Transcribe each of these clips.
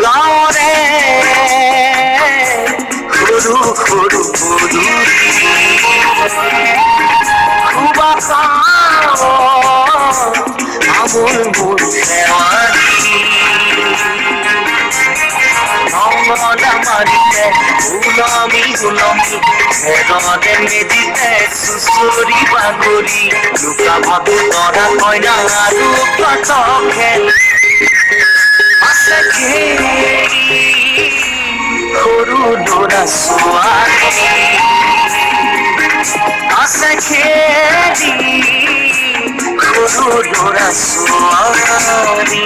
গাঁৱৰে সৰু সৰু পদূলি আমোল মোৰ শেৱালি নঙলা মাৰিতে ওলমি ওলমি ঘৰতে মেজিতে চুচৰি বাগৰি লুকা ভাবু তৰা কইনা আৰু কত খেল আছে ঘেৰি সৰু ল'ৰা ছোৱালী আছে ঘেৰি সৰু ল'ৰা ছোৱালী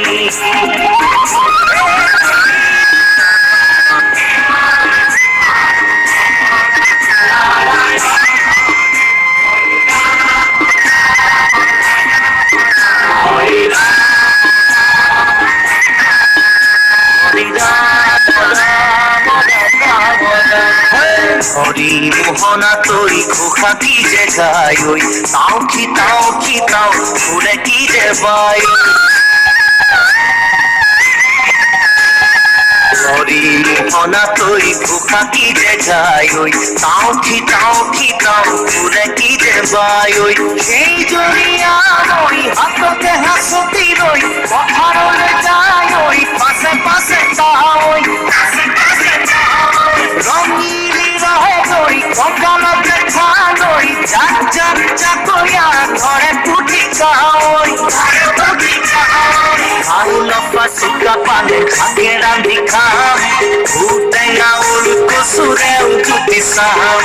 হরি মোহনা তৈ ঘোষা কি যে গায় ওই তাও কি তাও ঘুরে কি যে বাই হরি মোহনা তৈ ঘোষা কি যে গায় ওই তাও কি ঘুরে কি যে বাই ওই সেই জড়িয়া ওই হাততে হাসতি রই পথারলে যায় ওই পাশে পাশে তাই রঙিলি রহে গই কপালতে খানই যাক কইয়া ঘরে পুঠি খাওই আউল পাসুকা পালে খাগে রান্ধি খাম ভূতেঙ্গা উল কসুরে উঠুতি সাম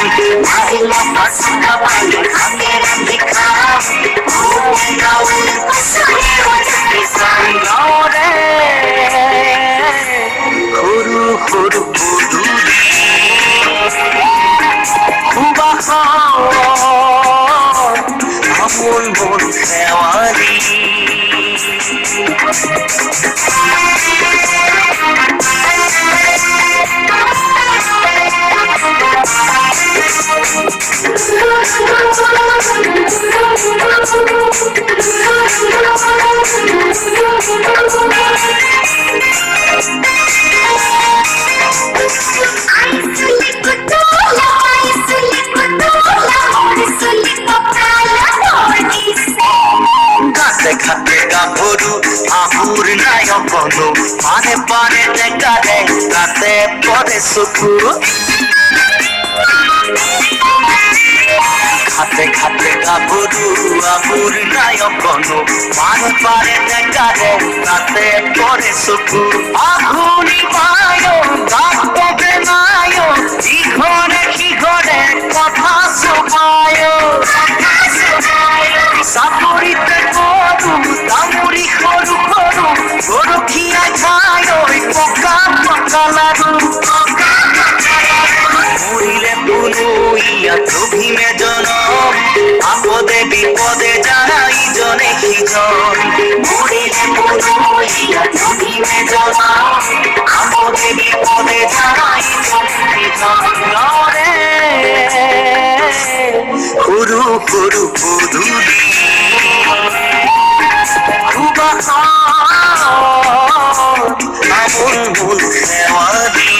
আউল পাসুকা পালে খাগে রান্ধি খাম ভূতেঙ্গা উল কসুরে উঠুতি সাম গাঁৱৰে সৰু সৰু পদূলি আমোল মোৰ শেৱালি খাতে গাভরু আহুর নাই অকনো পানে পানে টেকারে রাতে পরে চকু খাতে খাতে গাভরু আহুর নাই অকনো পানে পানে টেকারে রাতে পরে চকু আহুনি পায়ো গাভতে নায়ো ইঘরে কথা চপায়ো চাপৰিতে গৰু তামুৰি সৰু সৰু গৰখীয়া খাই ঐ পকা পকা লাডু মৰিলে কোনো ইয়াত অভিমে জনম আপদে বিপদে যারা ইজনে সিজন মৰিলে কোনো ইয়াত অভিমে জনম আপদে বিপদে যারা ইজনে সিজন গাঁৱৰে সৰু সৰু পদূলি আমোল মোৰ শেৱালি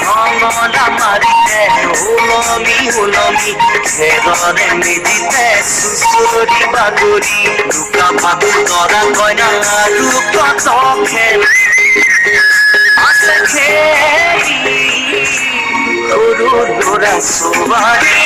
নঙলা মাৰিতে ওলমি ওলমি ঘৰতে মেজিতে চুচৰি বাগৰি লুকা ভাবু তৰা কইনা আৰু কত খেল আছে ঘেৰি সৰু ল'ৰা ছোৱালী